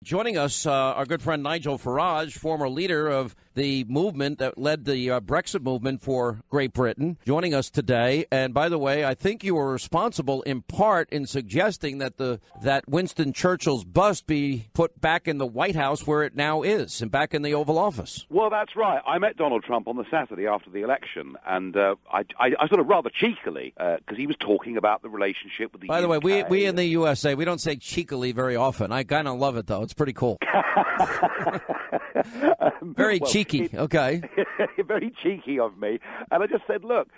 Joining us, our good friend Nigel Farage, former leader of the movement that led the Brexit movement for Great Britain, joining us today. And by the way, I think you were responsible in part in suggesting that that Winston Churchill's bust be put back in the White House where it now is, and back in the Oval Office. Well, that's right. I met Donald Trump on the Saturday after the election, and I sort of rather cheekily, because he was talking about the relationship with the By the UK. way, we in the USA, we don't say cheekily very often. I kind of love it, though. It's pretty cool. Very cheeky. Okay. Very cheeky of me. And I just said, look,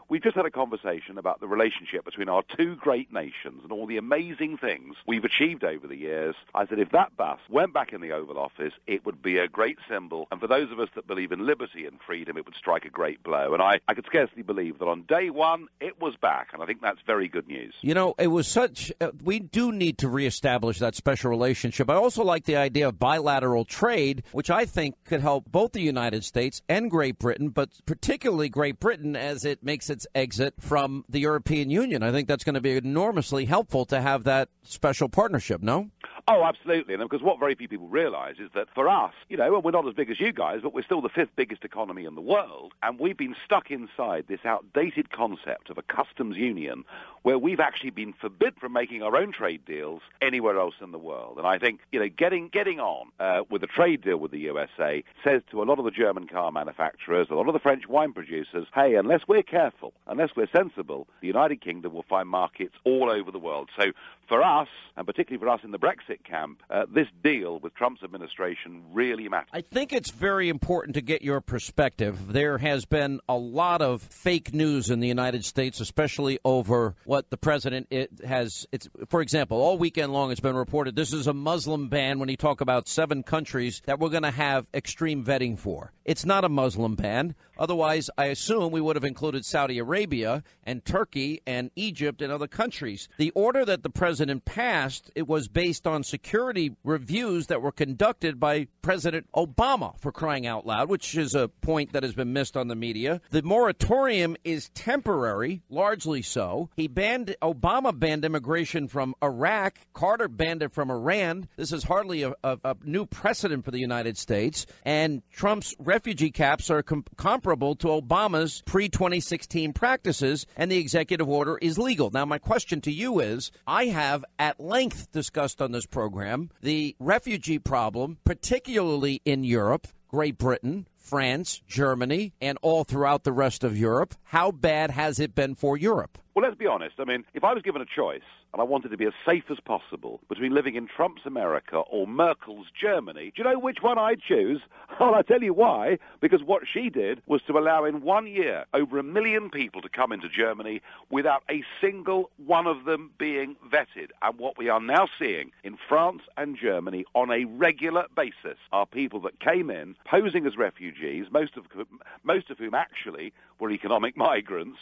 we've just had a conversation about the relationship between our two great nations and all the amazing things we've achieved over the years. I said, if that bus went back in the Oval Office, it would be a great symbol. And for those of us that believe in liberty and freedom, it would strike a great blow. And I could scarcely believe that on day one, it was back. And I think that's very good news. It was such, we do need to reestablish that special relationship. I also like the idea of bilateral trade, which I think could help both the United States and Great Britain, but particularly Great Britain as it makes its exit from the European Union. I think that's going to be enormously helpful to have that special partnership, no? Oh, absolutely. And because what very few people realize is that for us, we're not as big as you guys, but we're still the fifth biggest economy in the world. And we've been stuck inside this outdated concept of a customs union where we've actually been forbidden from making our own trade deals anywhere else in the world. And I think, getting on with a trade deal with the USA says to a lot of the German car manufacturers, a lot of the French wine producers, hey, unless we're careful, unless we're sensible, the United Kingdom will find markets all over the world. So for us, and particularly for us in the Brexit camp, this deal with Trump's administration really matters. I think it's very important to get your perspective. There has been a lot of fake news in the United States, especially over what the president has. For example, all weekend long it's been reported this is a Muslim ban when he talk about 7 countries that we're going to have extreme vetting for. It's not a Muslim ban. Otherwise, I assume we would have included Saudi Arabia and Turkey and Egypt and other countries. The order that the president passed, it was based on security reviews that were conducted by President Obama, for crying out loud, which is a point that has been missed on the media. The moratorium is temporary, largely so. Obama banned immigration from Iraq. Carter banned it from Iran. This is hardly a new precedent for the United States. And Trump's refugee caps are comparable to Obama's pre-2016 practices, and the executive order is legal. Now, my question to you is, I have at length discussed on this program the refugee problem, particularly in Europe, Great Britain, France, Germany, and all throughout the rest of Europe. How bad has it been for Europe? Well, let's be honest. I mean, if I was given a choice and I wanted to be as safe as possible between living in Trump's America or Merkel's Germany, do you know which one I'd choose? Well, I'll tell you why. Because what she did was to allow in 1 year over 1 million people to come into Germany without a single one of them being vetted. And what we are now seeing in France and Germany on a regular basis are people that came in posing as refugees, most of whom actually were economic migrants,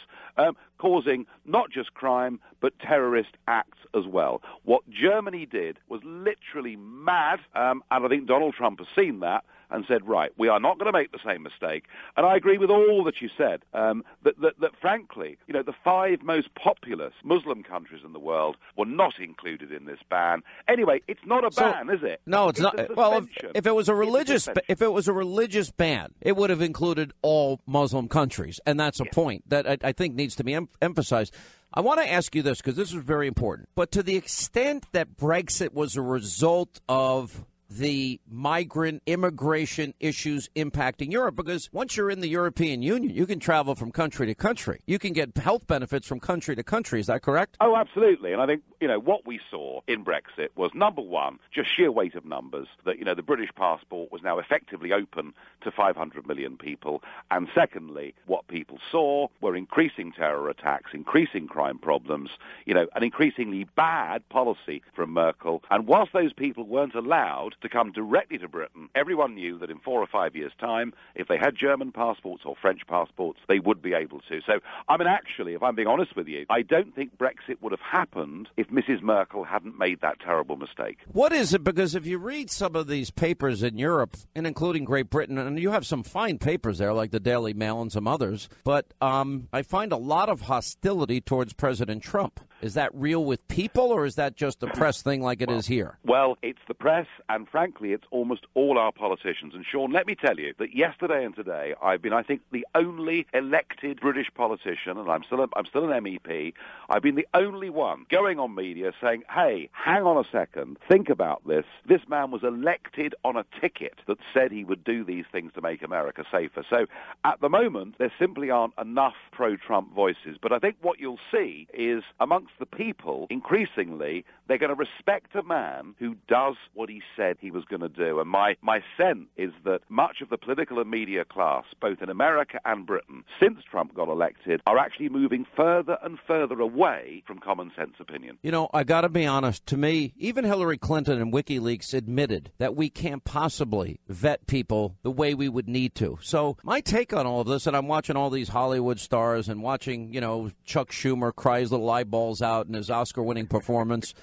causing not just crime, but terrorist acts as well. What Germany did was literally mad, and I think Donald Trump has seen that and said, right, we are not going to make the same mistake. And I agree with all that you said, that frankly, the 5 most populous Muslim countries in the world were not included in this ban. Anyway, it's not a ban, is it? No, it's not. Well, if it was a religious ban, it would have included all Muslim countries, and that's a point that I think needs to be emphasized. I want to ask you this, because this is very important. But to the extent that Brexit was a result of the migrant immigration issues impacting Europe, because once you're in the European Union, you can travel from country to country. You can get health benefits from country to country. Is that correct? Oh, absolutely. And I think, what we saw in Brexit was, number one, just sheer weight of numbers, that, the British passport was now effectively open to 500 million people. And secondly, what people saw were increasing terror attacks, increasing crime problems, an increasingly bad policy from Merkel. And whilst those people weren't allowed to come directly to Britain, everyone knew that in 4 or 5 years' time, if they had German passports or French passports, they would be able to. So, actually, if I'm being honest with you, I don't think Brexit would have happened if Mrs. Merkel hadn't made that terrible mistake. What is it? Because if you read some of these papers in Europe, and including Great Britain, and you have some fine papers there, like the Daily Mail and some others, but I find a lot of hostility towards President Trump. Is that real with people, or is that just a press thing like it is here? Well, it's the press, and frankly, it's almost all our politicians. And Sean, let me tell you that yesterday and today, I've been, I think, the only elected British politician, and I'm still an MEP. I've been the only one going on media saying, hey, hang on a second, think about this. This man was elected on a ticket that said he would do these things to make America safer. So at the moment, there simply aren't enough pro-Trump voices. But I think what you'll see is amongst the people, increasingly, they're going to respect a man who does what he said he was going to do. And my sense is that much of the political and media class, both in America and Britain, since Trump got elected, are actually moving further and further away from common sense opinion. You know, I got to be honest, to me, even Hillary Clinton and WikiLeaks admitted that we can't possibly vet people the way we would need to. So my take on all of this, and I'm watching all these Hollywood stars and watching, you know, Chuck Schumer cry his little eyeballs out in his Oscar-winning performance.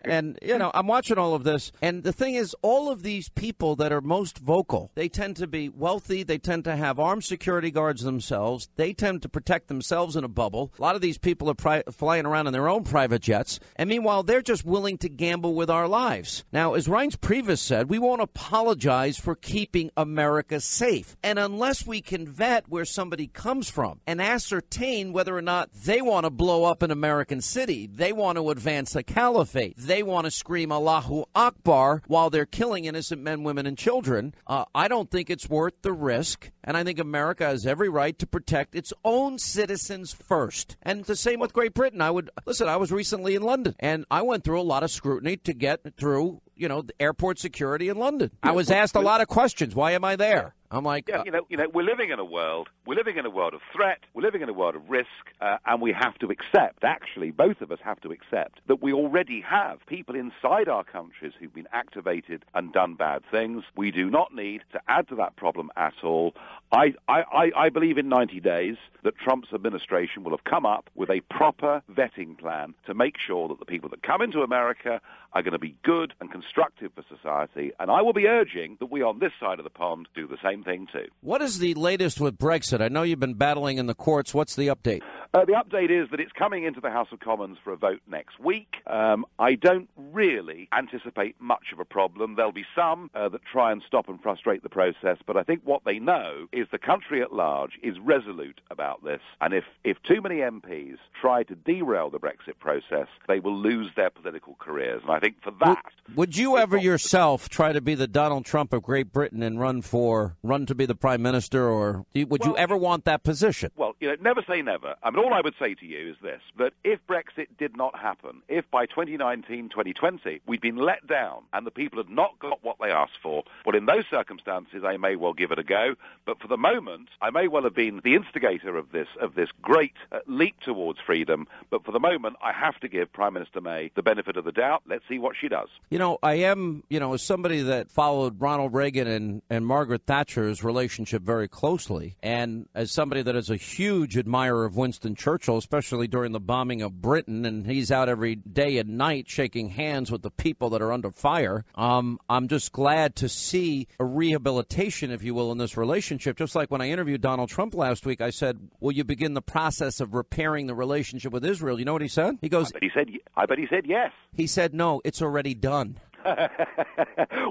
And, you know, I'm watching all of this. And the thing is, all of these people that are most vocal, they tend to be wealthy. They tend to have armed security guards themselves. They tend to protect themselves in a bubble. A lot of these people are flying around in their own private jets. And meanwhile, they're just willing to gamble with our lives. Now, as Reince Priebus said, we won't apologize for keeping America safe. And unless we can vet where somebody comes from and ascertain whether or not they want to blow up an American city, they want to advance a caliphate, they want to scream Allahu Akbar while they're killing innocent men, women, and children, I don't think it's worth the risk. And I think America has every right to protect its own citizens first. And the same with Great Britain. I was recently in London, and I went through a lot of scrutiny to get through, you know, the airport security in London. I was asked a lot of questions. Why am I there? I'm like, you know, we're living in a world of threat, we're living in a world of risk, and we have to accept, actually, both of us have to accept that we already have people inside our countries who've been activated and done bad things. We do not need to add to that problem at all. I believe in 90 days that Trump's administration will have come up with a proper vetting plan to make sure that the people that come into America are going to be good and constructive for society. And I will be urging that we on this side of the pond do the same thing too. What is the latest with Brexit? I know you've been battling in the courts. What's the update? The update is that it's coming into the House of Commons for a vote next week. I don't really anticipate much of a problem. There'll be some that try and stop and frustrate the process, but I think what they know is the country at large is resolute about this, and if too many MPs try to derail the Brexit process, they will lose their political careers. And I think for that... Would you ever yourself try to be the Donald Trump of Great Britain and run to be the Prime Minister, or would you ever want that position? Well, you know, never say never. I mean, all I would say to you is this, that if Brexit did not happen, if by 2019, 2020, we'd been let down and the people had not got what they asked for, well, in those circumstances, I may well give it a go. But for the moment, I may well have been the instigator of this great leap towards freedom. But for the moment, I have to give Prime Minister May the benefit of the doubt. Let's see what she does. You know, I am, as somebody that followed Ronald Reagan and Margaret Thatcher's relationship very closely, and as somebody that is a huge admirer of Winston Churchill, especially during the bombing of Britain, and he's out every day and night shaking hands with the people that are under fire, I'm just glad to see a rehabilitation, if you will, in this relationship. Just like when I interviewed Donald Trump last week, I said, will you begin the process of repairing the relationship with Israel? You know what he said? He goes, I bet he said yes. He said, no, it's already done.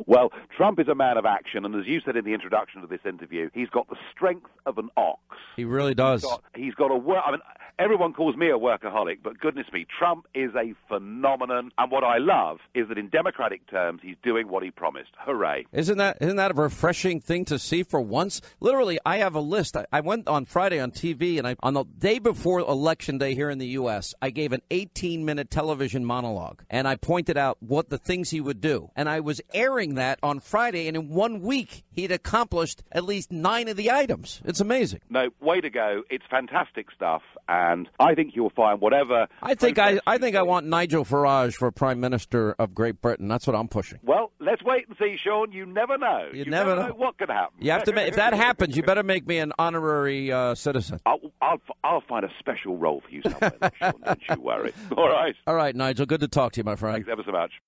Well, Trump is a man of action, and as you said in the introduction to this interview, he's got the strength of an ox. He really does. He's got a work. I mean, everyone calls me a workaholic, but goodness me, Trump is a phenomenon. And what I love is that in democratic terms, he's doing what he promised. Hooray! Isn't that a refreshing thing to see for once? Literally, I have a list. I went on Friday on TV, and on the day before Election Day here in the U.S., I gave an 18-minute television monologue, and I pointed out what the things he would do. And I was airing that on Friday, and in 1 week, he'd accomplished at least 9 of the items. It's amazing. No, way to go. It's fantastic stuff, and I think you'll find whatever... I think I want Nigel Farage for Prime Minister of Great Britain. That's what I'm pushing. Well, let's wait and see, Sean. You never know. You never know what could happen. You have to. If that happens, you better make me an honorary citizen. I'll find a special role for you somewhere, Sean. Don't you worry. All right. All right, Nigel. Good to talk to you, my friend. Thanks ever so much.